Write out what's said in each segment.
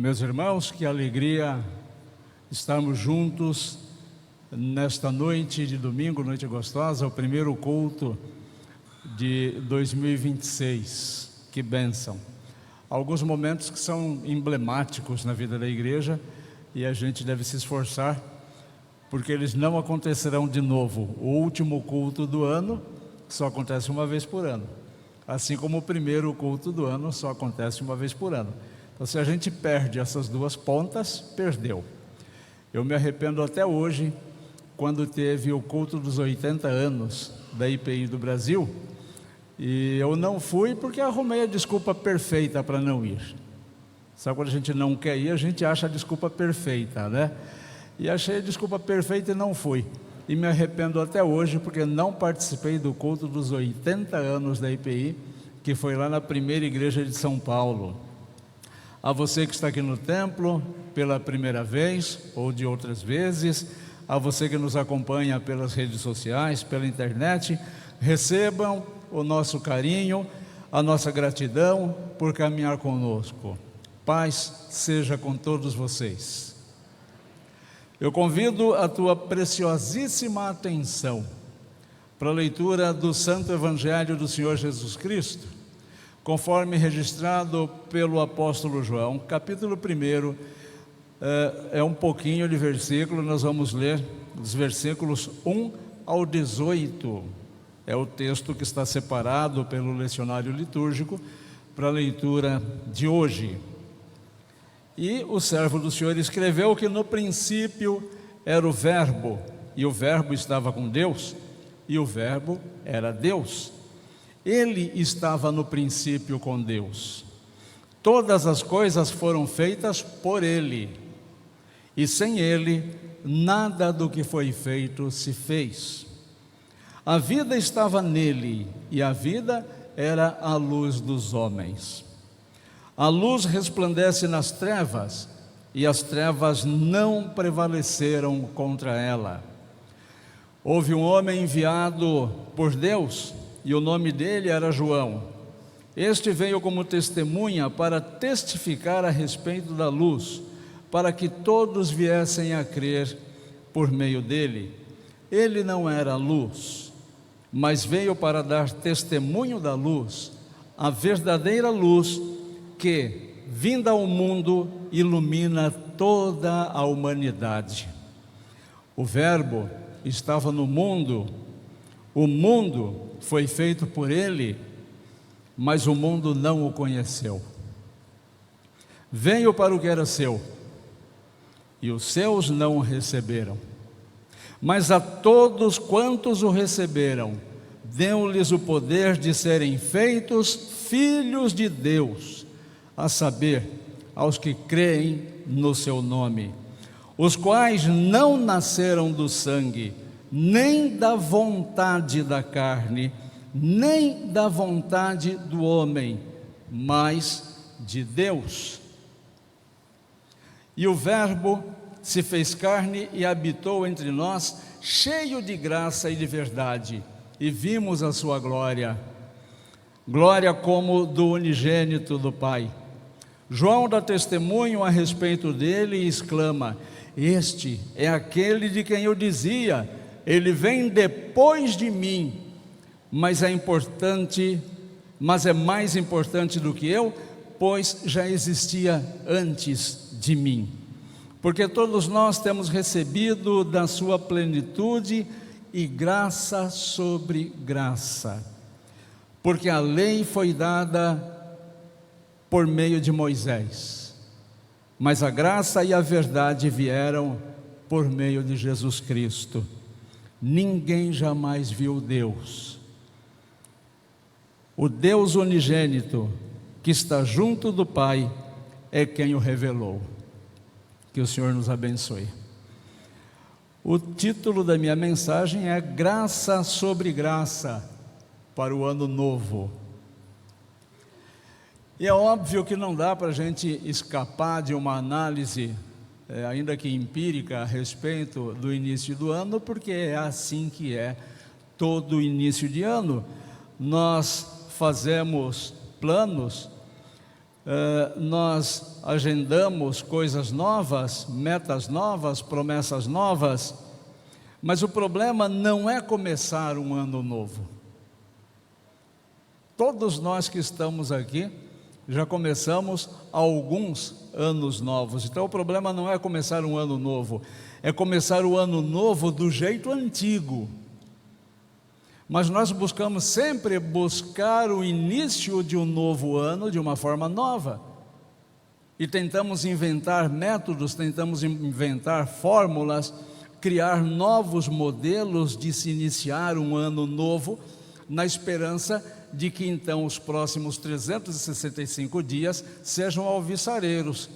Meus irmãos, que alegria estarmos juntos nesta noite de domingo, noite gostosa, o primeiro culto de 2026. Que bênção! Alguns momentos que são emblemáticos na vida da igreja e a gente deve se esforçar, porque eles não acontecerão de novo. O último culto do ano só acontece uma vez por ano, assim como o primeiro culto do ano só acontece uma vez por ano. Então, se a gente perde essas duas pontas, perdeu. Eu me arrependo até hoje, quando teve o culto dos 80 anos da IPI do Brasil, e eu não fui porque arrumei a desculpa perfeita para não ir. Sabe quando a gente não quer ir, a gente acha a desculpa perfeita, né? E achei a desculpa perfeita e não fui. E me arrependo até hoje porque não participei do culto dos 80 anos da IPI, que foi lá na primeira igreja de São Paulo. A você que está aqui no templo pela primeira vez ou de outras vezes, a você que nos acompanha pelas redes sociais, pela internet, recebam o nosso carinho, a nossa gratidão por caminhar conosco. Paz seja com todos vocês. Eu convido a tua preciosíssima atenção para a leitura do Santo Evangelho do Senhor Jesus Cristo, conforme registrado pelo apóstolo João, capítulo 1, é um pouquinho de versículo, nós vamos ler os versículos 1 ao 18, é o texto que está separado pelo lecionário litúrgico para a leitura de hoje. E o servo do Senhor escreveu que no princípio era o Verbo, e o Verbo estava com Deus, e o Verbo era Deus. Ele estava no princípio com Deus. Todas as coisas foram feitas por Ele, e sem Ele, nada do que foi feito se fez. A vida estava nele, e a vida era a luz dos homens. A luz resplandece nas trevas, e as trevas não prevaleceram contra ela. Houve um homem enviado por Deus, e o nome dele era João. Este veio como testemunha para testificar a respeito da luz, para que todos viessem a crer por meio dele. Ele não era luz, mas veio para dar testemunho da luz, a verdadeira luz que, vinda ao mundo, ilumina toda a humanidade. O Verbo estava no mundo, o mundo foi feito por ele, mas o mundo não o conheceu. Veio para o que era seu, e os seus não o receberam. Mas a todos quantos o receberam, deu-lhes o poder de serem feitos filhos de Deus, a saber, aos que creem no seu nome, os quais não nasceram do sangue, nem da vontade da carne, nem da vontade do homem, mas de Deus. E o Verbo se fez carne e habitou entre nós, cheio de graça e de verdade, e vimos a sua glória, glória como do unigênito do Pai. João dá testemunho a respeito dele e exclama: este é aquele de quem eu dizia, ele vem depois de mim, mas é mais importante do que eu, pois já existia antes de mim. Porque todos nós temos recebido da sua plenitude e graça sobre graça. Porque a lei foi dada por meio de Moisés, mas a graça e a verdade vieram por meio de Jesus Cristo. Ninguém jamais viu Deus. O Deus unigênito, que está junto do Pai, é quem o revelou. Que o Senhor nos abençoe. O título da minha mensagem é Graça sobre Graça para o Ano Novo. E é óbvio que não dá para a gente escapar de uma análise, ainda que empírica, a respeito do início do ano, porque é assim que é todo início de ano. Nós fazemos planos nós agendamos coisas novas, metas novas, promessas novas, mas o problema não é começar um ano novo. Todos nós que estamos aqui já começamos alguns anos novos. Então o problema não é começar um ano novo, é começar o ano novo do jeito antigo. Mas nós buscamos sempre buscar o início de um novo ano de uma forma nova. E tentamos inventar métodos, tentamos inventar fórmulas, criar novos modelos de se iniciar um ano novo, na esperança de que então os próximos 365 dias sejam alvissareiros,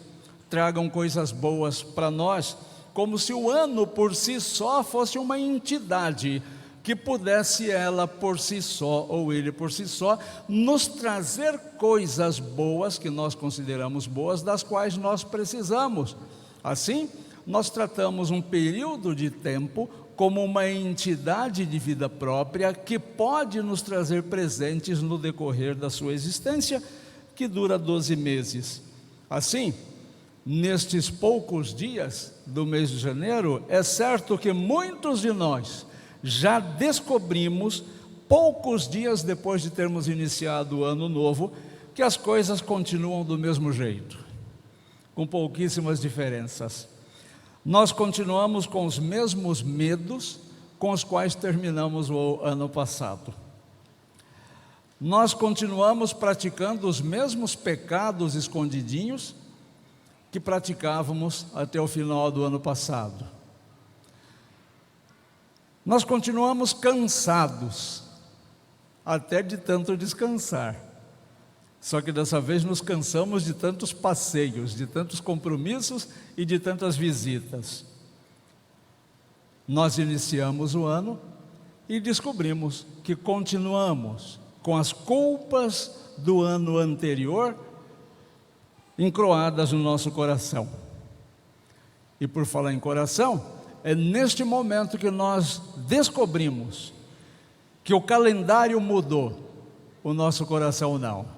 tragam coisas boas para nós, como se o ano por si só fosse uma entidade que pudesse ela por si só, ou ele por si só, nos trazer coisas boas que nós consideramos boas, das quais nós precisamos. Assim, nós tratamos um período de tempo como uma entidade de vida própria que pode nos trazer presentes no decorrer da sua existência, que dura 12 meses. Assim, nestes poucos dias do mês de janeiro, é certo que muitos de nós já descobrimos, poucos dias depois de termos iniciado o ano novo, que as coisas continuam do mesmo jeito, com pouquíssimas diferenças. Nós continuamos com os mesmos medos com os quais terminamos o ano passado. Nós continuamos praticando os mesmos pecados escondidinhos que praticávamos até o final do ano passado. Nós continuamos cansados, até de tanto descansar. Só que dessa vez nos cansamos de tantos passeios, de tantos compromissos e de tantas visitas. Nós iniciamos o ano e descobrimos que continuamos com as culpas do ano anterior encroadas no nosso coração. E por falar em coração, é neste momento que nós descobrimos que o calendário mudou, o nosso coração não.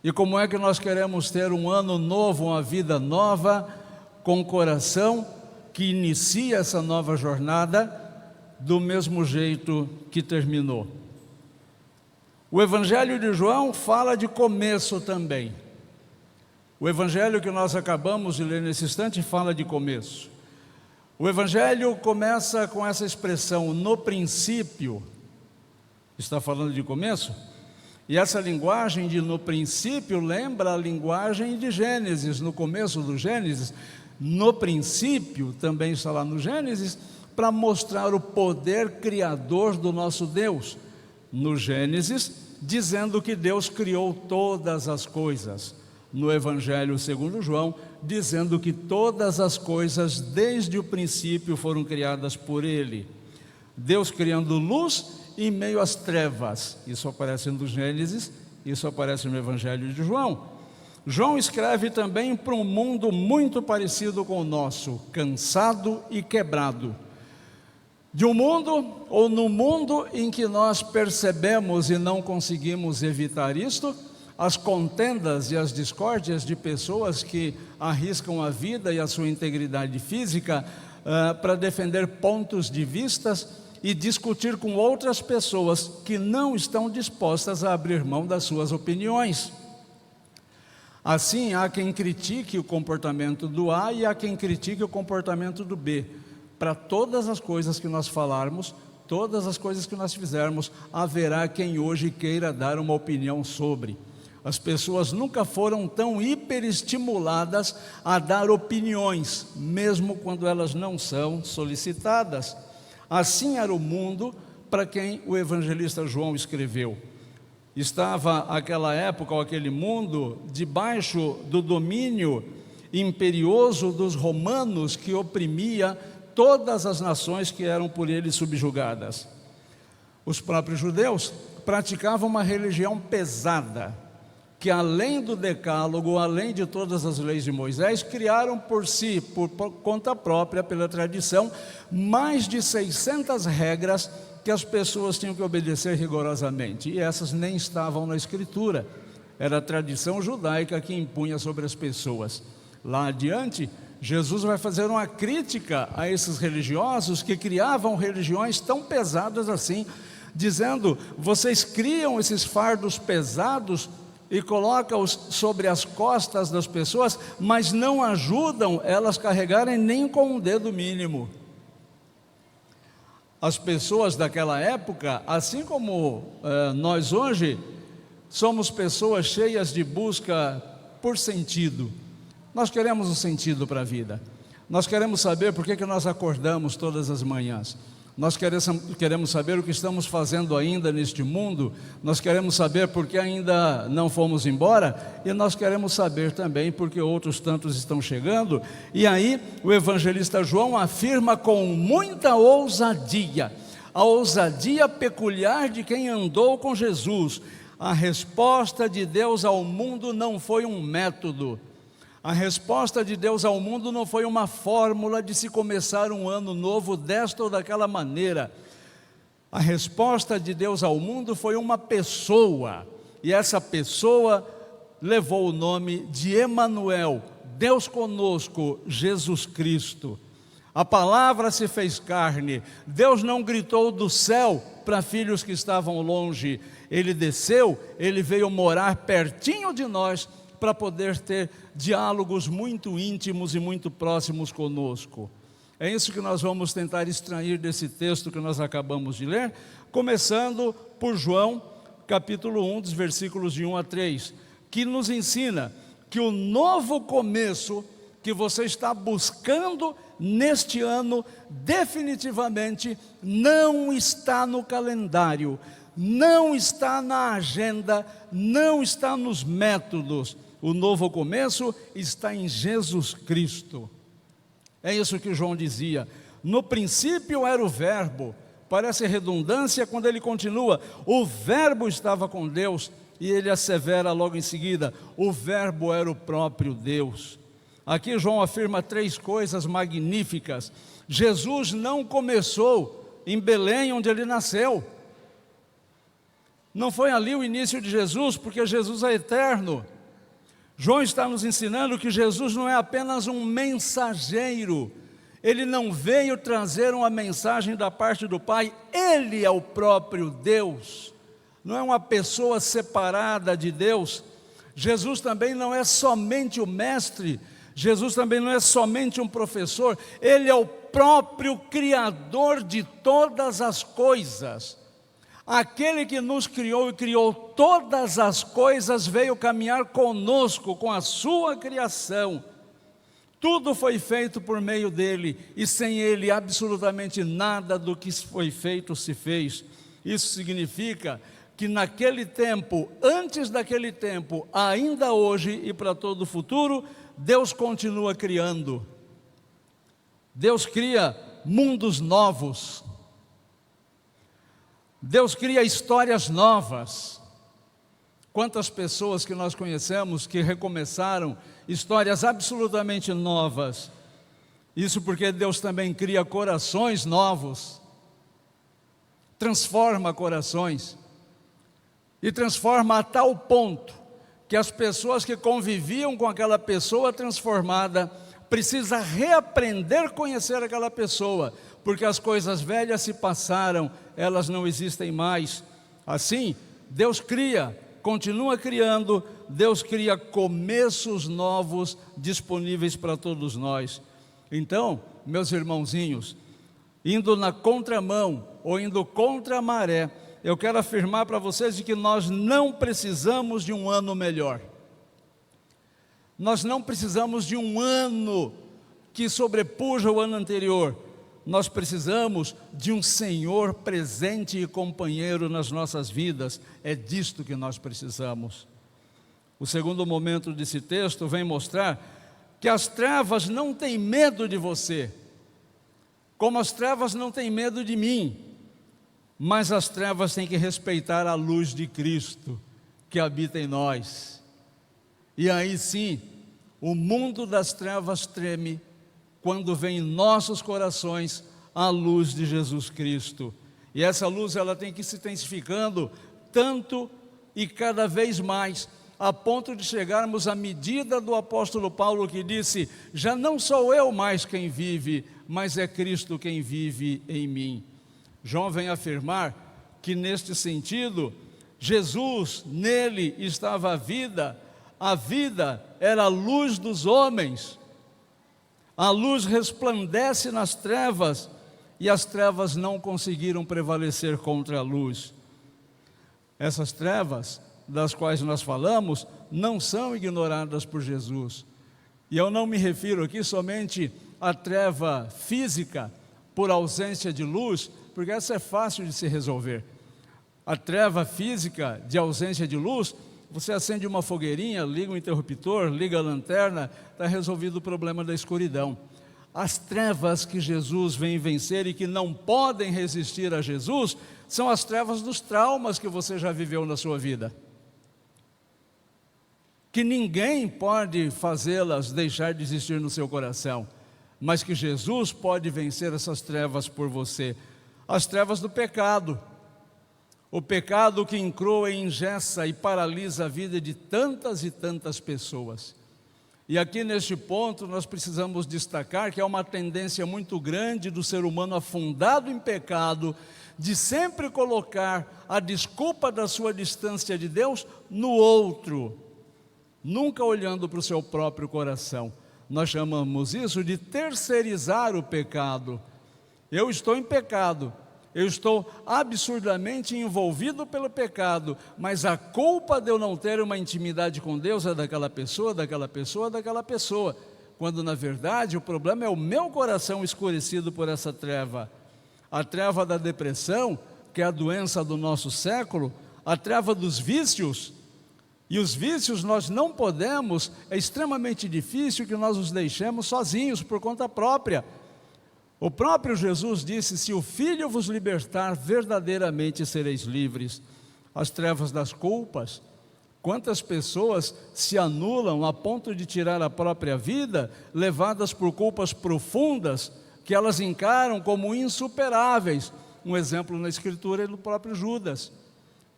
E como é que nós queremos ter um ano novo, uma vida nova, com o coração que inicia essa nova jornada do mesmo jeito que terminou? O Evangelho de João fala de começo também. O Evangelho que nós acabamos de ler nesse instante fala de começo. O Evangelho começa com essa expressão, no princípio, está falando de começo, e essa linguagem de no princípio lembra a linguagem de Gênesis, no começo do Gênesis. No princípio, também está lá no Gênesis, para mostrar o poder criador do nosso Deus. No Gênesis, dizendo que Deus criou todas as coisas. No Evangelho segundo João, dizendo que todas as coisas desde o princípio foram criadas por Ele. Deus criando luz em meio às trevas. Isso aparece no Gênesis, isso aparece no Evangelho de João. João escreve também para um mundo muito parecido com o nosso, cansado e quebrado. De um mundo, ou no mundo em que nós percebemos e não conseguimos evitar isto, as contendas e as discórdias de pessoas que arriscam a vida e a sua integridade física para defender pontos de vistas e discutir com outras pessoas que não estão dispostas a abrir mão das suas opiniões. Assim, há quem critique o comportamento do A e há quem critique o comportamento do B. Para todas as coisas que nós falarmos, todas as coisas que nós fizermos, haverá quem hoje queira dar uma opinião sobre. As pessoas nunca foram tão hiperestimuladas a dar opiniões, mesmo quando elas não são solicitadas. Assim era o mundo para quem o evangelista João escreveu. Estava aquela época, ou aquele mundo, debaixo do domínio imperioso dos romanos, que oprimia todas as nações que eram por eles subjugadas. Os próprios judeus praticavam uma religião pesada, que além do decálogo, além de todas as leis de Moisés, criaram por si, por conta própria, pela tradição, mais de 600 regras que as pessoas tinham que obedecer rigorosamente, e essas nem estavam na Escritura. era a tradição judaica que impunha sobre as pessoas. Lá adiante, Jesus vai fazer uma crítica a esses religiosos que criavam religiões tão pesadas assim, dizendo: vocês criam esses fardos pesados e colocam-os sobre as costas das pessoas, mas não ajudam elas carregarem nem com um dedo mínimo. As pessoas daquela época, assim como nós hoje, somos pessoas cheias de busca por sentido. Nós queremos um sentido para a vida. Nós queremos saber por que nós acordamos todas as manhãs. Nós queremos saber o que estamos fazendo ainda neste mundo. Nós queremos saber por que ainda não fomos embora. E nós queremos saber também porque outros tantos estão chegando. E aí o evangelista João afirma com muita ousadia, a ousadia peculiar de quem andou com Jesus: a resposta de Deus ao mundo não foi um método. A resposta de Deus ao mundo não foi uma fórmula de se começar um ano novo desta ou daquela maneira. A resposta de Deus ao mundo foi uma pessoa, e essa pessoa levou o nome de Emanuel, Deus conosco, Jesus Cristo. A palavra se fez carne. Deus não gritou do céu para filhos que estavam longe. Ele desceu, ele veio morar pertinho de nós, para poder ter diálogos muito íntimos e muito próximos conosco. É isso que nós vamos tentar extrair desse texto que nós acabamos de ler, começando por João, capítulo 1, dos versículos de 1 a 3, que nos ensina que o novo começo que você está buscando neste ano, definitivamente não está no calendário, não está na agenda, não está nos métodos. O novo começo está em Jesus Cristo. É isso que João dizia: no princípio era o verbo. Parece redundância quando ele continua: o verbo estava com Deus, e ele assevera logo em seguida: o verbo era o próprio Deus. Aqui João afirma três coisas magníficas. Jesus não começou em Belém, onde ele nasceu. Não foi ali o início de Jesus, porque Jesus é eterno. João está nos ensinando que Jesus não é apenas um mensageiro. Ele não veio trazer uma mensagem da parte do Pai. Ele é o próprio Deus. Não é uma pessoa separada de Deus. Jesus também não é somente o mestre. Jesus também não é somente um professor. Ele é o próprio Criador de todas as coisas. Aquele que nos criou e criou todas as coisas veio caminhar conosco, com a sua criação. Tudo foi feito por meio dele, e sem ele absolutamente nada do que foi feito se fez. Isso significa que naquele tempo, antes daquele tempo, ainda hoje e para todo o futuro, Deus continua criando. Deus cria mundos novos. Deus cria histórias novas. Quantas pessoas que nós conhecemos que recomeçaram histórias absolutamente novas. Isso porque Deus também cria corações novos. Transforma corações. E transforma a tal ponto que as pessoas que conviviam com aquela pessoa transformada precisam reaprender a conhecer aquela pessoa, porque as coisas velhas se passaram, elas não existem mais. Assim, Deus cria, continua criando, Deus cria começos novos disponíveis para todos nós. Então, meus irmãozinhos, indo na contramão ou indo contra a maré, eu quero afirmar para vocês de que nós não precisamos de um ano melhor. Nós não precisamos de um ano que sobrepuja o ano anterior. Nós precisamos de um Senhor presente e companheiro nas nossas vidas. É disto que nós precisamos. O segundo momento desse texto vem mostrar que as trevas não têm medo de você, como as trevas não têm medo de mim, mas as trevas têm que respeitar a luz de Cristo que habita em nós. E aí sim, o mundo das trevas treme quando vem em nossos corações a luz de Jesus Cristo. E essa luz ela tem que ir se intensificando tanto e cada vez mais, a ponto de chegarmos à medida do apóstolo Paulo, que disse: já não sou eu mais quem vive, mas é Cristo quem vive em mim. João vem afirmar que, neste sentido, Jesus, nele estava a vida era a luz dos homens, a luz resplandece nas trevas, e as trevas não conseguiram prevalecer contra a luz. Essas trevas das quais nós falamos não são ignoradas por Jesus. E eu não me refiro aqui somente à treva física por ausência de luz, porque essa é fácil de se resolver. A treva física de ausência de luz, você acende uma fogueirinha, liga o interruptor, liga a lanterna, está resolvido o problema da escuridão. As trevas que Jesus vem vencer e que não podem resistir a Jesus, são as trevas dos traumas que você já viveu na sua vida, que ninguém pode fazê-las deixar de existir no seu coração, mas que Jesus pode vencer essas trevas por você. As trevas do pecado, o pecado que encroa e engessa e paralisa a vida de tantas e tantas pessoas. E aqui neste ponto nós precisamos destacar que é uma tendência muito grande do ser humano afundado em pecado, de sempre colocar a desculpa da sua distância de Deus no outro, nunca olhando para o seu próprio coração. Nós chamamos isso de terceirizar o pecado. Eu estou em pecado, eu estou absurdamente envolvido pelo pecado, mas a culpa de eu não ter uma intimidade com Deus é daquela pessoa, daquela pessoa, daquela pessoa, quando na verdade o problema é o meu coração escurecido por essa treva. A treva da depressão, que é a doença do nosso século, a treva dos vícios. E os vícios nós não podemos, é extremamente difícil que nós os deixemos sozinhos por conta própria. O próprio Jesus disse: se o Filho vos libertar, verdadeiramente sereis livres. As trevas das culpas, quantas pessoas se anulam a ponto de tirar a própria vida, levadas por culpas profundas, que elas encaram como insuperáveis. Um exemplo na Escritura é do próprio Judas,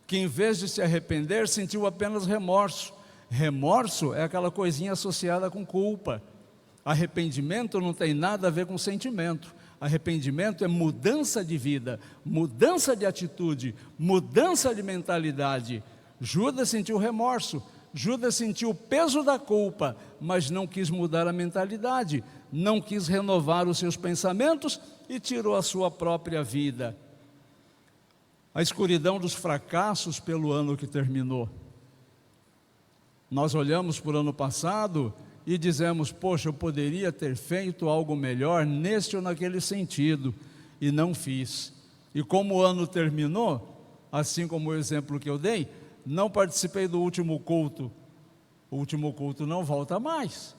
que em vez de se arrepender, sentiu apenas remorso. Remorso é aquela coisinha associada com culpa. Arrependimento não tem nada a ver com sentimento. Arrependimento é mudança de vida, mudança de atitude, mudança de mentalidade. Judas sentiu remorso, Judas sentiu o peso da culpa, mas não quis mudar a mentalidade, não quis renovar os seus pensamentos e tirou a sua própria vida. A escuridão dos fracassos pelo ano que terminou. Nós olhamos para o ano passado e dizemos: poxa, eu poderia ter feito algo melhor neste ou naquele sentido, e não fiz. E como o ano terminou, assim como o exemplo que eu dei, não participei do último culto. O último culto não volta mais.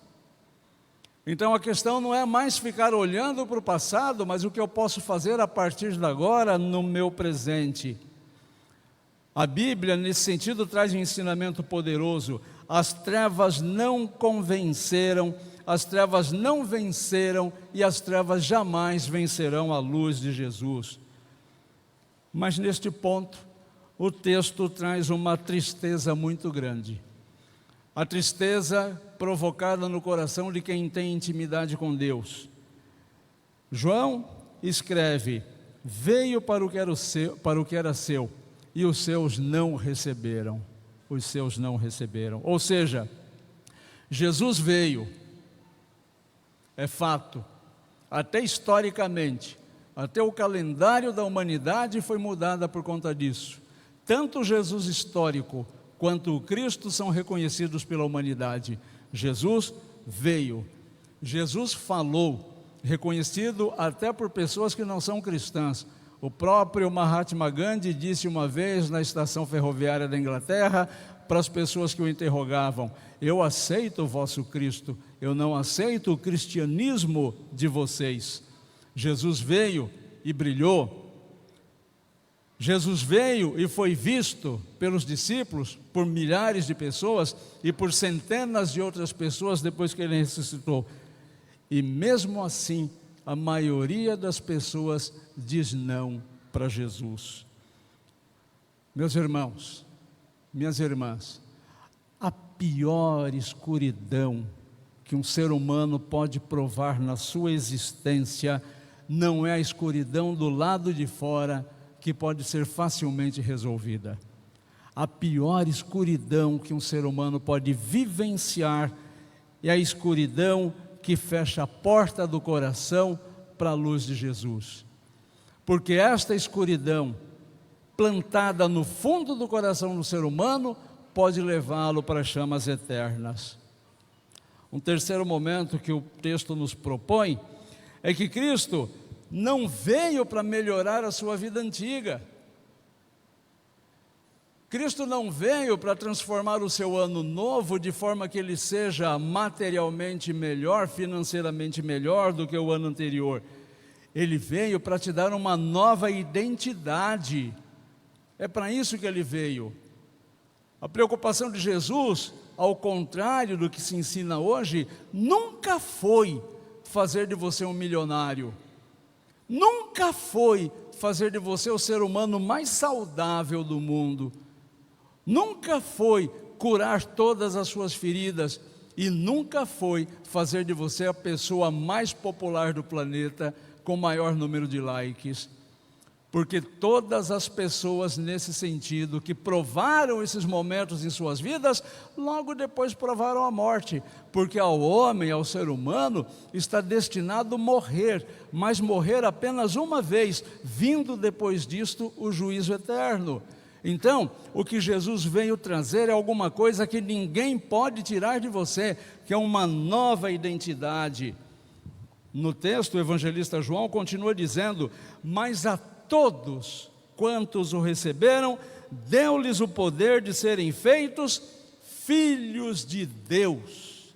Então a questão não é mais ficar olhando para o passado, mas o que eu posso fazer a partir de agora no meu presente. A Bíblia, nesse sentido, traz um ensinamento poderoso. As trevas não convenceram, as trevas não venceram e as trevas jamais vencerão a luz de Jesus. Mas neste ponto, o texto traz uma tristeza muito grande. A tristeza provocada no coração de quem tem intimidade com Deus. João escreve: veio para o que era seu, e os seus não receberam. Os seus não receberam. Ou seja, Jesus veio, é fato, até historicamente, até o calendário da humanidade foi mudada por conta disso. Tanto o Jesus histórico quanto o Cristo são reconhecidos pela humanidade. Jesus veio, Jesus falou, reconhecido até por pessoas que não são cristãs. O próprio Mahatma Gandhi disse uma vez na estação ferroviária da Inglaterra para as pessoas que o interrogavam: eu aceito o vosso Cristo, eu não aceito o cristianismo de vocês. Jesus veio e brilhou. Jesus veio e foi visto pelos discípulos, por milhares de pessoas e por centenas de outras pessoas depois que ele ressuscitou. E mesmo assim, a maioria das pessoas diz não para Jesus. Meus irmãos, minhas irmãs, a pior escuridão que um ser humano pode provar na sua existência não é a escuridão do lado de fora, que pode ser facilmente resolvida. A pior escuridão que um ser humano pode vivenciar é a escuridão que fecha a porta do coração para a luz de Jesus. Porque esta escuridão, plantada no fundo do coração do ser humano, pode levá-lo para chamas eternas. Um terceiro momento que o texto nos propõe é que Cristo não veio para melhorar a sua vida antiga. Cristo não veio para transformar o seu ano novo de forma que ele seja materialmente melhor, financeiramente melhor do que o ano anterior. Ele veio para te dar uma nova identidade. É para isso que ele veio. A preocupação de Jesus, ao contrário do que se ensina hoje, nunca foi fazer de você um milionário. Nunca foi fazer de você o ser humano mais saudável do mundo. Nunca foi curar todas as suas feridas e nunca foi fazer de você a pessoa mais popular do planeta com maior número de likes. Porque todas as pessoas nesse sentido que provaram esses momentos em suas vidas, logo depois provaram a morte. Porque ao homem, ao ser humano, está destinado a morrer, mas morrer apenas uma vez, vindo depois disto o juízo eterno. Então, o que Jesus veio trazer é alguma coisa que ninguém pode tirar de você, que é uma nova identidade. No texto, o evangelista João continua dizendo: mas a todos quantos o receberam, deu-lhes o poder de serem feitos filhos de Deus.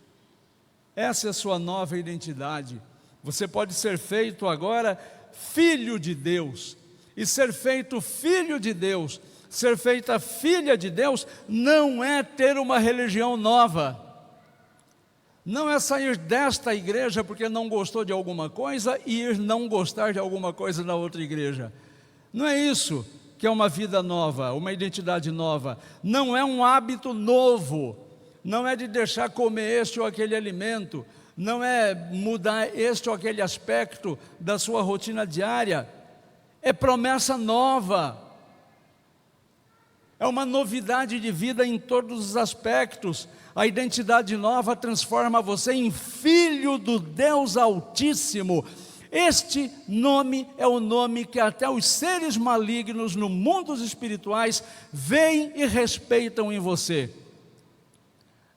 Essa é a sua nova identidade. Você pode ser feito agora filho de Deus. E ser feito filho de Deus, ser feita filha de Deus, não é ter uma religião nova. Não é sair desta igreja porque não gostou de alguma coisa e ir não gostar de alguma coisa na outra igreja. Não é isso que é uma vida nova, uma identidade nova. Não é um hábito novo. Não é de deixar comer este ou aquele alimento. Não é mudar este ou aquele aspecto da sua rotina diária. É promessa nova. É uma novidade de vida em todos os aspectos. A identidade nova transforma você em filho do Deus Altíssimo. Este nome é o nome que até os seres malignos no mundo dos espirituais veem e respeitam em você.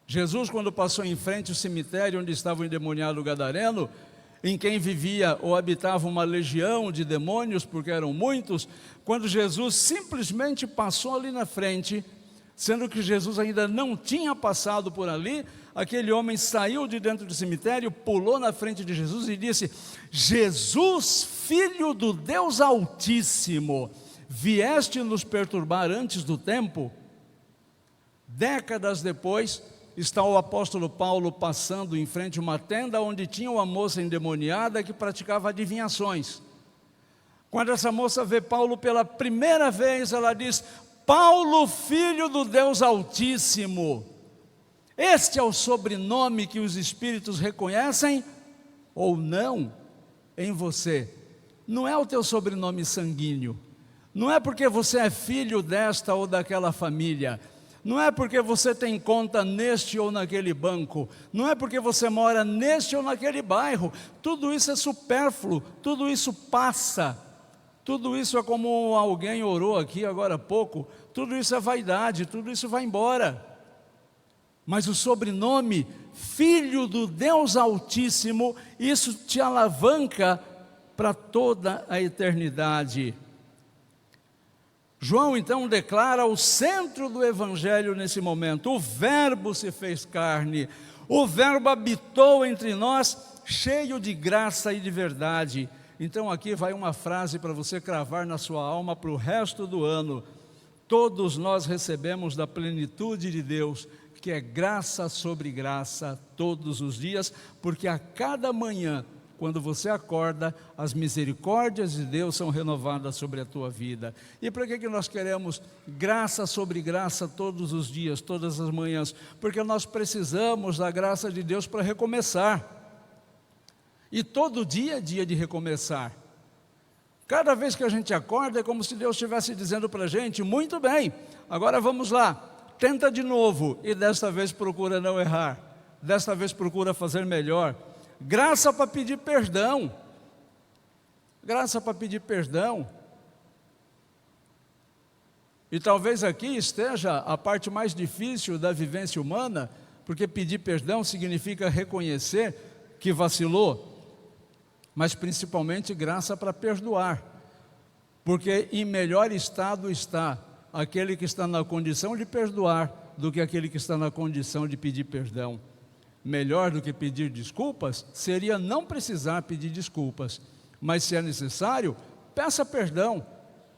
Jesus, quando passou em frente ao cemitério onde estava o endemoniado gadareno, em quem vivia ou habitava uma legião de demônios, porque eram muitos, quando Jesus simplesmente passou ali na frente, sendo que Jesus ainda não tinha passado por ali, aquele homem saiu de dentro do cemitério, pulou na frente de Jesus e disse: Jesus, filho do Deus Altíssimo, vieste nos perturbar antes do tempo? Décadas depois, está o apóstolo Paulo passando em frente a uma tenda onde tinha uma moça endemoniada que praticava adivinhações. Quando essa moça vê Paulo pela primeira vez, ela diz: Paulo, filho do Deus Altíssimo. Este é o sobrenome que os espíritos reconhecem ou não em você. Não é o teu sobrenome sanguíneo. Não é porque você é filho desta ou daquela família. Não é porque você tem conta neste ou naquele banco. Não é porque você mora neste ou naquele bairro. Tudo isso é supérfluo. Tudo isso passa. Tudo isso é como alguém orou aqui agora há pouco. Tudo isso é vaidade. Tudo isso vai embora. Mas o sobrenome, Filho do Deus Altíssimo, isso te alavanca para toda a eternidade. João então declara o centro do Evangelho nesse momento: o Verbo se fez carne, o Verbo habitou entre nós, cheio de graça e de verdade. Então aqui vai uma frase para você cravar na sua alma para o resto do ano: todos nós recebemos da plenitude de Deus, que é graça sobre graça todos os dias, porque a cada manhã quando você acorda, as misericórdias de Deus são renovadas sobre a tua vida. E para que nós queremos graça sobre graça todos os dias, todas as manhãs? Porque nós precisamos da graça de Deus para recomeçar. E todo dia é dia de recomeçar. Cada vez que a gente acorda é como se Deus estivesse dizendo para a gente: muito bem, agora vamos lá, tenta de novo, e desta vez procura não errar, desta vez procura fazer melhor. Graça para pedir perdão, graça para pedir perdão. E talvez aqui esteja a parte mais difícil da vivência humana, porque pedir perdão significa reconhecer que vacilou, mas principalmente graça para perdoar, porque em melhor estado está aquele que está na condição de perdoar do que aquele que está na condição de pedir perdão. Melhor do que pedir desculpas seria não precisar pedir desculpas, mas se é necessário, peça perdão,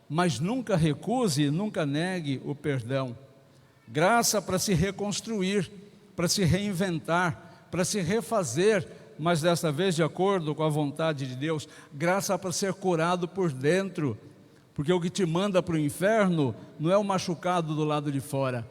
mas nunca recuse, nunca negue o perdão. Graça para se reconstruir, para se reinventar, para se refazer, mas desta vez de acordo com a vontade de Deus. Graça para ser curado por dentro, porque o que te manda para o inferno não é o machucado do lado de fora.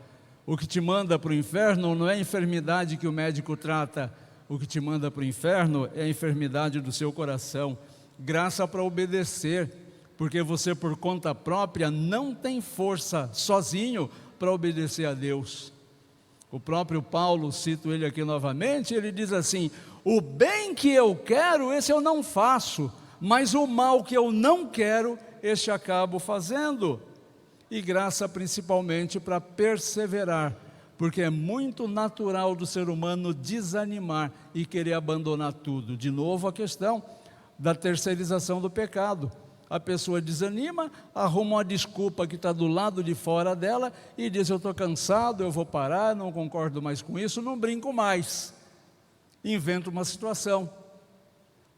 O que te manda para o inferno não é a enfermidade que o médico trata. O que te manda para o inferno é a enfermidade do seu coração. Graça para obedecer, porque você por conta própria não tem força sozinho para obedecer a Deus. O próprio Paulo, cito ele aqui novamente, ele diz assim: o bem que eu quero, esse eu não faço, mas o mal que eu não quero, este acabo fazendo. E graça principalmente para perseverar, porque é muito natural do ser humano desanimar e querer abandonar tudo. De novo a questão da terceirização do pecado. A pessoa desanima, arruma uma desculpa que está do lado de fora dela e diz: eu estou cansado, eu vou parar, não concordo mais com isso, não brinco mais. Inventa uma situação.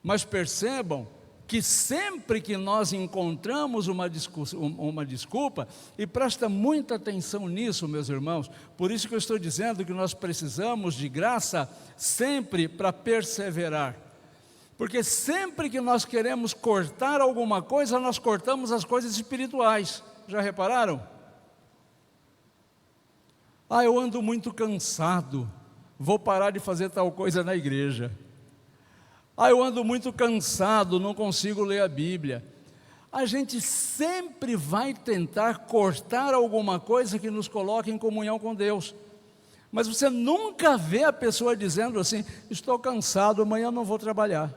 Mas percebam que sempre que nós encontramos uma desculpa, e presta muita atenção nisso, meus irmãos, por isso que eu estou dizendo que nós precisamos de graça sempre para perseverar. Porque sempre que nós queremos cortar alguma coisa, nós cortamos as coisas espirituais. Já repararam? Eu ando muito cansado, vou parar de fazer tal coisa na igreja. Eu ando muito cansado, não consigo ler a Bíblia. A gente sempre vai tentar cortar alguma coisa que nos coloque em comunhão com Deus. Mas você nunca vê a pessoa dizendo assim: estou cansado, amanhã não vou trabalhar.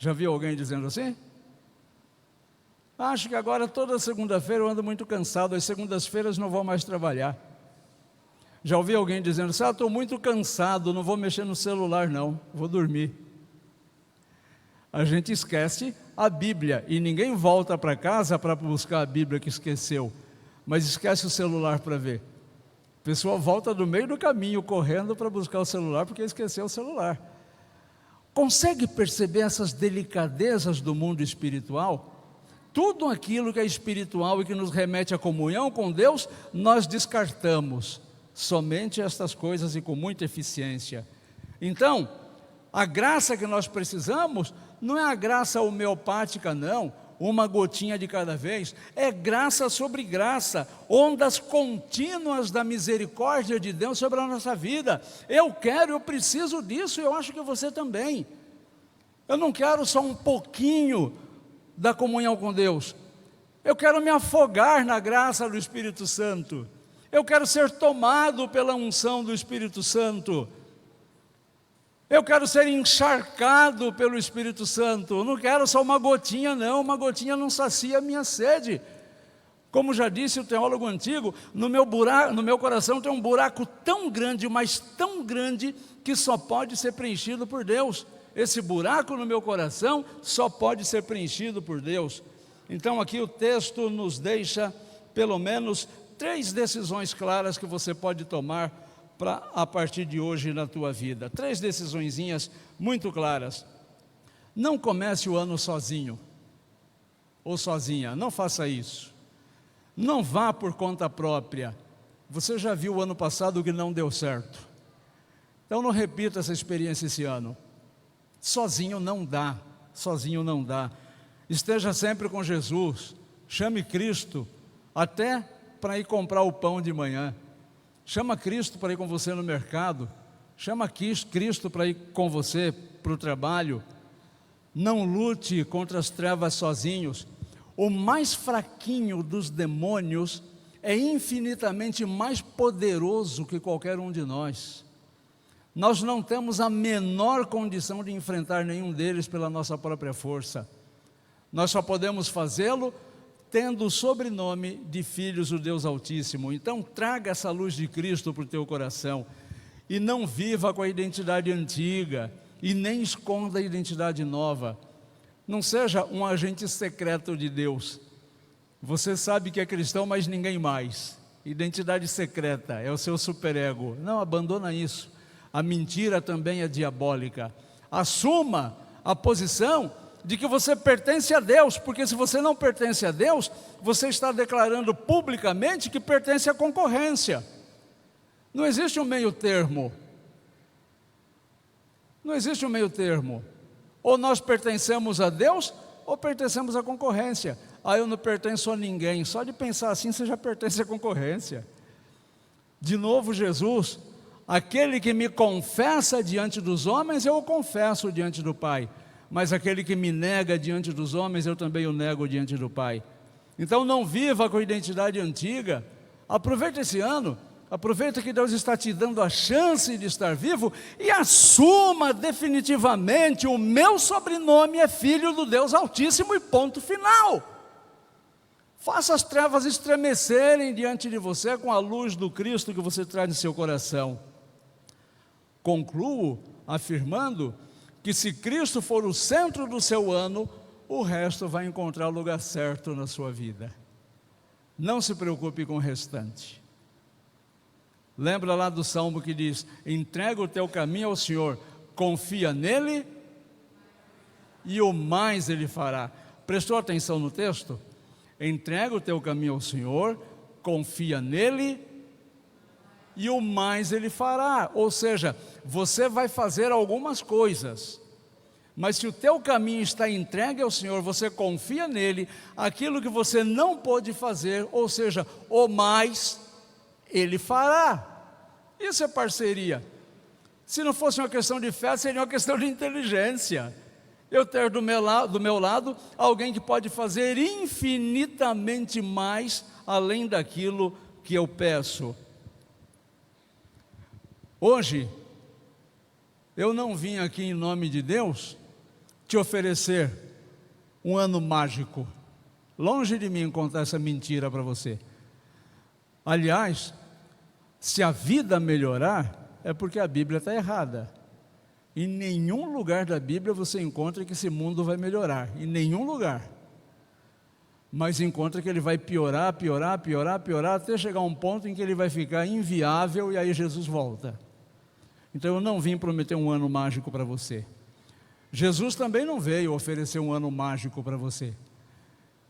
Já viu alguém dizendo assim? Acho que agora toda segunda-feira eu ando muito cansado, as segundas-feiras não vou mais trabalhar. Já ouvi alguém dizendo assim: estou muito cansado, não vou mexer no celular não, vou dormir. A gente esquece a Bíblia e ninguém volta para casa para buscar a Bíblia que esqueceu, mas esquece o celular para ver. A pessoa volta do meio do caminho correndo para buscar o celular porque esqueceu o celular. Consegue perceber essas delicadezas do mundo espiritual? Tudo aquilo que é espiritual e que nos remete à comunhão com Deus, nós descartamos. Somente estas coisas e com muita eficiência. Então, a graça que nós precisamos não é a graça homeopática não, uma gotinha de cada vez, é graça sobre graça, ondas contínuas da misericórdia de Deus sobre a nossa vida. Eu quero, eu preciso disso, eu acho que você também. Eu não quero só um pouquinho da comunhão com Deus, eu quero me afogar na graça do Espírito Santo. Eu quero ser tomado pela unção do Espírito Santo. Eu quero ser encharcado pelo Espírito Santo. Eu não quero só uma gotinha não, uma gotinha não sacia a minha sede. Como já disse o teólogo antigo, no meu coração tem um buraco tão grande, mas tão grande, que só pode ser preenchido por Deus. Esse buraco no meu coração só pode ser preenchido por Deus. Então aqui o texto nos deixa pelo menos 3 decisões claras que você pode tomar a partir de hoje na tua vida. 3 decisõezinhas muito claras. Não comece o ano sozinho ou sozinha, não faça isso. Não vá por conta própria. Você já viu o ano passado que não deu certo. Então não repita essa experiência esse ano. Sozinho não dá, sozinho não dá. Esteja sempre com Jesus, chame Cristo, até para ir comprar o pão de manhã. Chama Cristo para ir com você no mercado, chama Cristo para ir com você para o trabalho. Não lute contra as trevas sozinhos. O mais fraquinho dos demônios é infinitamente mais poderoso que qualquer um de nós. Nós não temos a menor condição de enfrentar nenhum deles pela nossa própria força. Nós só podemos fazê-lo tendo o sobrenome de filhos do Deus Altíssimo. Então traga essa luz de Cristo para o teu coração e não viva com a identidade antiga e nem esconda a identidade nova. Não seja um agente secreto de Deus. Você sabe que é cristão, mas ninguém mais. Identidade secreta, é o seu superego. Não, abandona isso. A mentira também é diabólica. Assuma a posição de que você pertence a Deus, porque se você não pertence a Deus, você está declarando publicamente que pertence à concorrência. Não existe um meio termo. Não existe um meio termo. Ou nós pertencemos a Deus, ou pertencemos à concorrência. Eu não pertenço a ninguém. Só de pensar assim, você já pertence à concorrência. De novo, Jesus, aquele que me confessa diante dos homens, eu o confesso diante do Pai. Mas aquele que me nega diante dos homens, eu também o nego diante do Pai. Então não viva com a identidade antiga. Aproveita esse ano, aproveita que Deus está te dando a chance de estar vivo e assuma definitivamente: o meu sobrenome é filho do Deus Altíssimo e ponto final. Faça as trevas estremecerem diante de você com a luz do Cristo que você traz no seu coração. Concluo afirmando que se Cristo for o centro do seu ano, o resto vai encontrar o lugar certo na sua vida. Não se preocupe com o restante. Lembra lá do Salmo que diz: entrega o teu caminho ao Senhor, confia nele e o mais Ele fará. Prestou atenção no texto? Entrega o teu caminho ao Senhor, confia nele e o mais Ele fará. Ou seja, você vai fazer algumas coisas, mas se o teu caminho está entregue ao Senhor, você confia nele, aquilo que você não pôde fazer, ou seja, o mais Ele fará. Isso é parceria. Se não fosse uma questão de fé, seria uma questão de inteligência. Eu ter do meu lado alguém que pode fazer infinitamente mais além daquilo que eu peço. Hoje, eu não vim aqui em nome de Deus te oferecer um ano mágico. Longe de mim contar essa mentira para você. Aliás, se a vida melhorar, é porque a Bíblia está errada. Em nenhum lugar da Bíblia você encontra que esse mundo vai melhorar. Em nenhum lugar. Mas encontra que ele vai piorar, até chegar a um ponto em que ele vai ficar inviável e aí Jesus volta. Então eu não vim prometer um ano mágico para você. Jesus também não veio oferecer um ano mágico para você.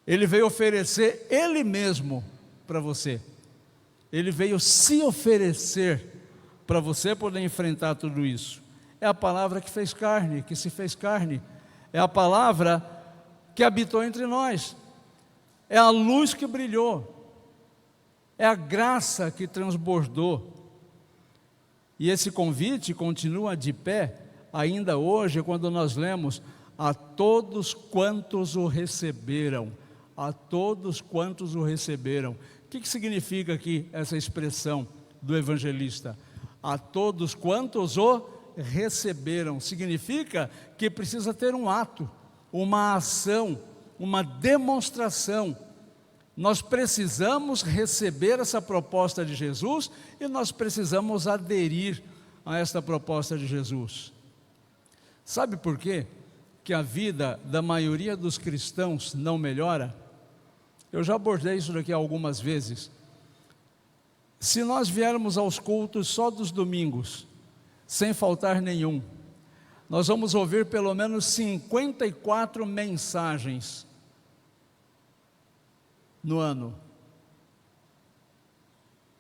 Ele veio oferecer Ele mesmo para você. Ele veio se oferecer para você poder enfrentar tudo isso. É a palavra que fez carne, que se fez carne. É a palavra que habitou entre nós. É a luz que brilhou. É a graça que transbordou. E esse convite continua de pé ainda hoje, quando nós lemos: a todos quantos o receberam. A todos quantos o receberam. O que significa aqui essa expressão do evangelista? A todos quantos o receberam. Significa que precisa ter um ato, uma ação, uma demonstração. Nós precisamos receber essa proposta de Jesus e nós precisamos aderir a esta proposta de Jesus. Sabe por quê que a vida da maioria dos cristãos não melhora? Eu já abordei isso daqui algumas vezes. Se nós viermos aos cultos só dos domingos, sem faltar nenhum, nós vamos ouvir pelo menos 54 mensagens no ano.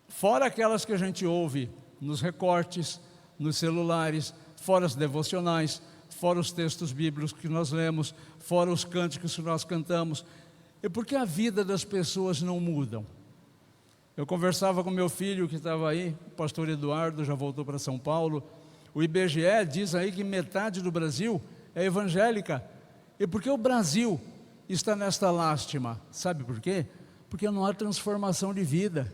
Fora aquelas que a gente ouve nos recortes, nos celulares, fora as devocionais, fora os textos bíblicos que nós lemos, fora os cânticos que nós cantamos. E por que a vida das pessoas não mudam? Eu conversava com meu filho que estava aí, o pastor Eduardo, já voltou para São Paulo. O IBGE diz aí que metade do Brasil é evangélica. E por que o Brasil está nesta lástima? Sabe por quê? Porque não há transformação de vida.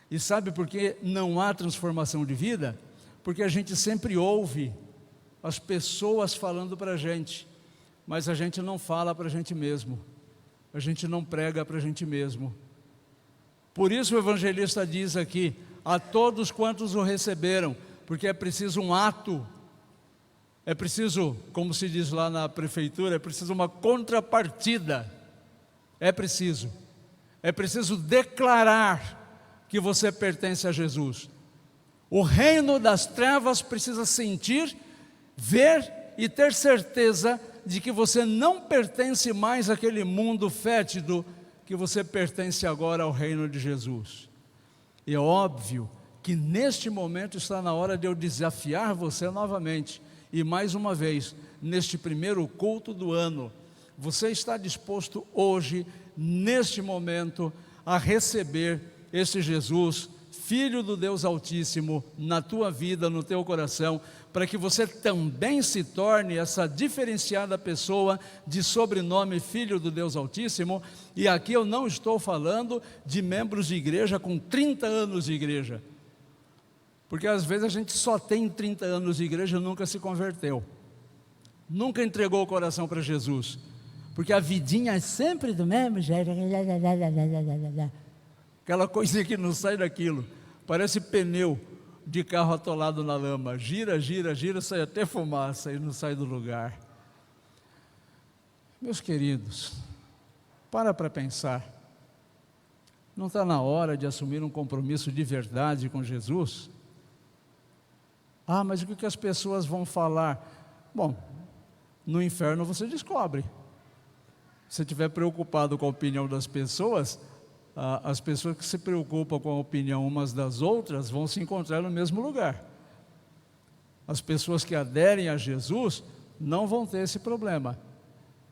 E sabe por que não há transformação de vida? Porque a gente sempre ouve as pessoas falando para a gente, mas a gente não fala para a gente mesmo, a gente não prega para a gente mesmo. Por isso o evangelista diz aqui, a todos quantos o receberam, porque é preciso um ato, é preciso, como se diz lá na prefeitura, é preciso uma contrapartida, é preciso declarar que você pertence a Jesus. O reino das trevas precisa sentir, ver e ter certeza de que você não pertence mais àquele mundo fétido, que você pertence agora ao reino de Jesus. E é óbvio que neste momento está na hora de eu desafiar você novamente, e mais uma vez, neste primeiro culto do ano, você está disposto hoje, neste momento, a receber esse Jesus, Filho do Deus Altíssimo, na tua vida, no teu coração, para que você também se torne essa diferenciada pessoa de sobrenome Filho do Deus Altíssimo? E aqui eu não estou falando de membros de igreja com 30 anos de igreja, porque às vezes a gente só tem 30 anos de igreja e nunca se converteu, nunca entregou o coração para Jesus, porque a vidinha é sempre do mesmo jeito, aquela coisinha que não sai daquilo, parece pneu de carro atolado na lama, gira, gira, gira, sai até fumaça e não sai do lugar. Meus queridos, para pensar, não está na hora de assumir um compromisso de verdade com Jesus? Ah, mas o que as pessoas vão falar? Bom, no inferno você descobre. Se estiver preocupado com a opinião das pessoas, as pessoas que se preocupam com a opinião umas das outras vão se encontrar no mesmo lugar. As pessoas que aderem a Jesus não vão ter esse problema.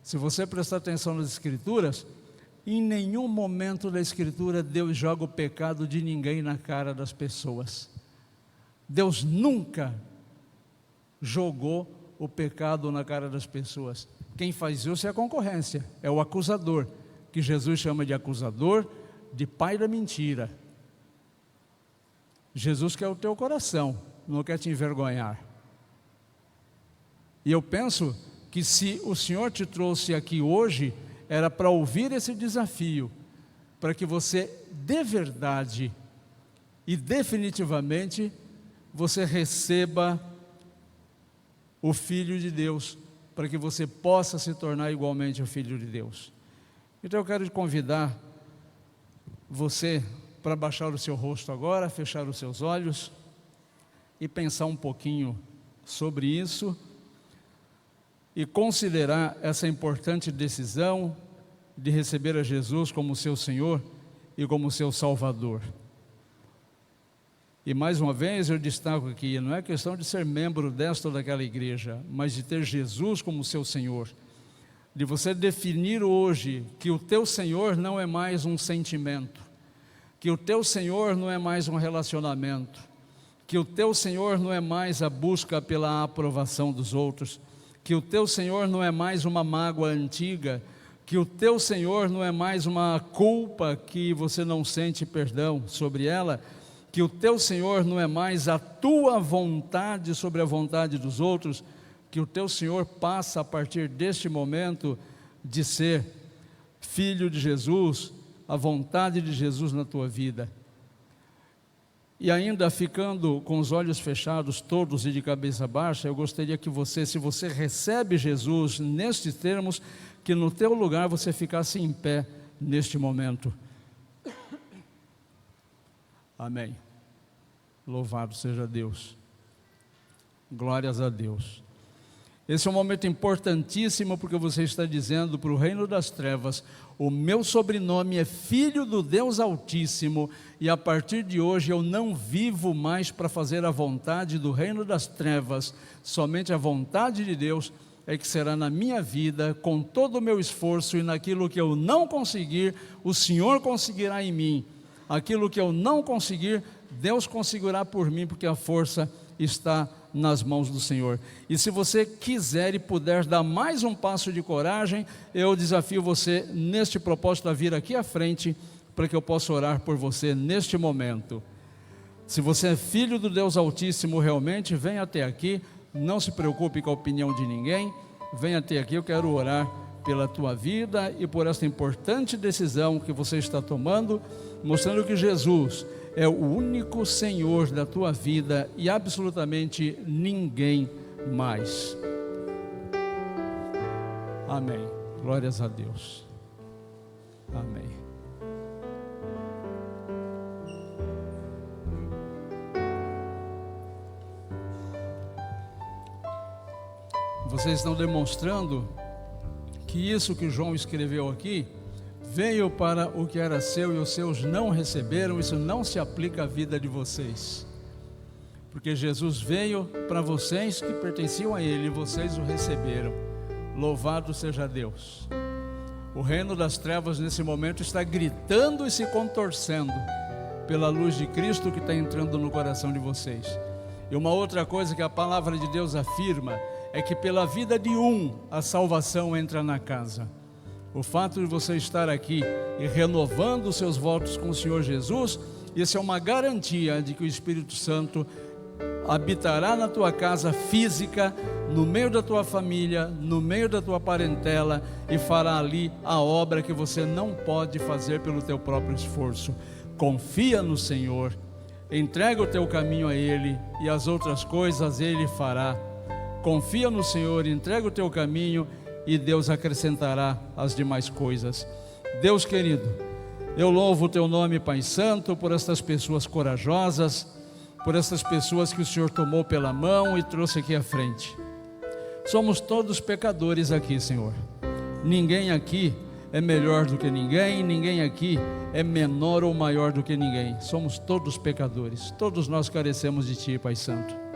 Se você prestar atenção nas Escrituras, em nenhum momento da Escritura Deus joga o pecado de ninguém na cara das pessoas. Deus nunca jogou o pecado na cara das pessoas. Quem faz isso é a concorrência, é o acusador, que Jesus chama de acusador, de pai da mentira. Jesus quer o teu coração, não quer te envergonhar. E eu penso que se o Senhor te trouxe aqui hoje, era para ouvir esse desafio, para que você de verdade e definitivamente você receba o Filho de Deus, para que você possa se tornar igualmente o Filho de Deus. Então eu quero te convidar você para baixar o seu rosto agora, fechar os seus olhos e pensar um pouquinho sobre isso e considerar essa importante decisão de receber a Jesus como seu Senhor e como seu Salvador. E mais uma vez eu destaco aqui, não é questão de ser membro desta ou daquela igreja, mas de ter Jesus como seu Senhor, de você definir hoje que o teu Senhor não é mais um sentimento, que o teu Senhor não é mais um relacionamento, que o teu Senhor não é mais a busca pela aprovação dos outros, que o teu Senhor não é mais uma mágoa antiga, que o teu Senhor não é mais uma culpa que você não sente perdão sobre ela, que o teu Senhor não é mais a tua vontade sobre a vontade dos outros, que o teu Senhor passa a partir deste momento de ser filho de Jesus, a vontade de Jesus na tua vida. E ainda ficando com os olhos fechados todos e de cabeça baixa, eu gostaria que você, se você recebe Jesus nestes termos, que no teu lugar você ficasse em pé neste momento. Amém. Louvado seja Deus. Glórias a Deus. Esse é um momento importantíssimo, porque você está dizendo para o reino das trevas: o meu sobrenome é Filho do Deus Altíssimo, e a partir de hoje eu não vivo mais para fazer a vontade do reino das trevas, somente a vontade de Deus é que será na minha vida, com todo o meu esforço, e naquilo que eu não conseguir, o Senhor conseguirá em mim. Aquilo que eu não conseguir, Deus conseguirá por mim, porque a força está nas mãos do Senhor. E se você quiser e puder dar mais um passo de coragem, eu desafio você neste propósito a vir aqui à frente, para que eu possa orar por você neste momento. Se você é filho do Deus Altíssimo realmente, venha até aqui, não se preocupe com a opinião de ninguém, venha até aqui, eu quero orar pela tua vida e por esta importante decisão que você está tomando, mostrando que Jesus é o único Senhor da tua vida e absolutamente ninguém mais. Amém. Glórias a Deus. Amém. Vocês estão demonstrando que isso que João escreveu aqui veio para o que era seu e os seus não receberam. Isso não se aplica à vida de vocês, porque Jesus veio para vocês que pertenciam a Ele, e vocês o receberam. Louvado seja Deus. O reino das trevas nesse momento está gritando e se contorcendo pela luz de Cristo que está entrando no coração de vocês. E uma outra coisa que a palavra de Deus afirma é que pela vida de a salvação entra na casa. O fato de você estar aqui e renovando os seus votos com o Senhor Jesus, isso é uma garantia de que o Espírito Santo habitará na tua casa física, no meio da tua família, no meio da tua parentela, e fará ali a obra que você não pode fazer pelo teu próprio esforço. Confia no Senhor, entrega o teu caminho a Ele, e as outras coisas Ele fará. Confia no Senhor, entrega o teu caminho, e Deus acrescentará as demais coisas. Deus querido, eu louvo o teu nome, Pai Santo, por estas pessoas corajosas, por estas pessoas que o Senhor tomou pela mão e trouxe aqui à frente. Somos todos pecadores aqui, Senhor. Ninguém aqui é melhor do que ninguém, ninguém aqui é menor ou maior do que ninguém. Somos todos pecadores, todos nós carecemos de Ti, Pai Santo.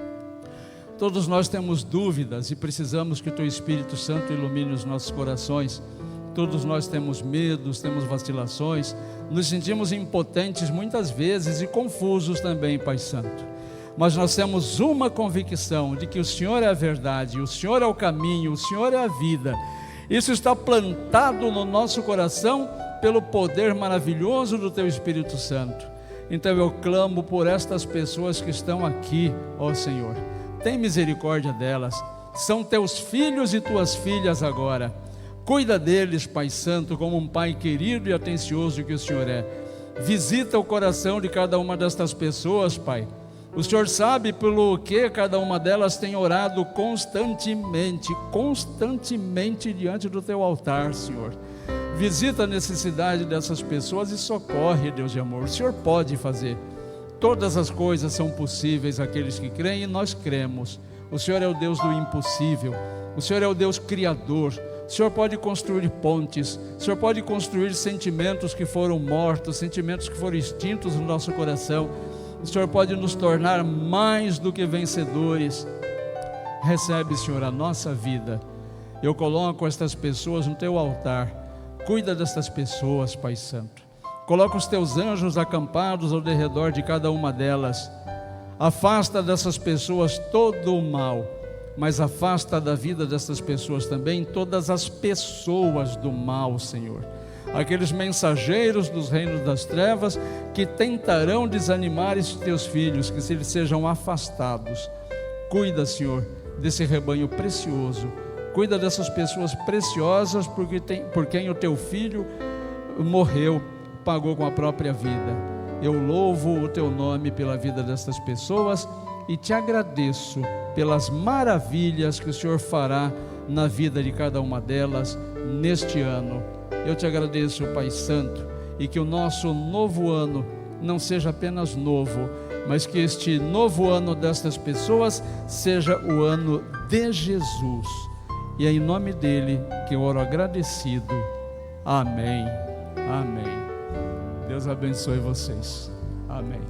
Todos nós temos dúvidas e precisamos que o Teu Espírito Santo ilumine os nossos corações. Todos nós temos medos, temos vacilações, nos sentimos impotentes muitas vezes e confusos também, Pai Santo. Mas nós temos uma convicção de que o Senhor é a verdade, o Senhor é o caminho, o Senhor é a vida. Isso está plantado no nosso coração pelo poder maravilhoso do Teu Espírito Santo. Então eu clamo por estas pessoas que estão aqui, ó Senhor. Tem misericórdia delas, são teus filhos e tuas filhas agora. Cuida deles, Pai Santo, como um Pai querido e atencioso que o Senhor é. Visita o coração de cada uma destas pessoas, Pai. O Senhor sabe pelo que cada uma delas tem orado constantemente diante do teu altar, Senhor. Visita a necessidade dessas pessoas e socorre, Deus de amor. O Senhor pode fazer. Todas as coisas são possíveis àqueles que creem, e nós cremos. O Senhor é o Deus do impossível, o Senhor é o Deus criador. O Senhor pode construir pontes, o Senhor pode construir sentimentos que foram mortos, sentimentos que foram extintos no nosso coração. O Senhor pode nos tornar mais do que vencedores. Recebe, Senhor, a nossa vida. Eu coloco estas pessoas no teu altar. Cuida destas pessoas, Pai Santo. Coloca os teus anjos acampados ao derredor de cada uma delas. Afasta dessas pessoas todo o mal, mas afasta da vida dessas pessoas também todas as pessoas do mal, Senhor. Aqueles mensageiros dos reinos das trevas que tentarão desanimar esses teus filhos, que eles sejam afastados. Cuida, Senhor, desse rebanho precioso. Cuida dessas pessoas preciosas por quem o teu filho morreu, pagou com a própria vida. Eu louvo o teu nome pela vida destas pessoas e te agradeço pelas maravilhas que o Senhor fará na vida de cada uma delas neste ano. Eu te agradeço, Pai Santo, e que o nosso novo ano não seja apenas novo, mas que este novo ano destas pessoas seja o ano de Jesus. E é em nome dele que eu oro agradecido. Amém. Amém. Deus abençoe vocês. Amém.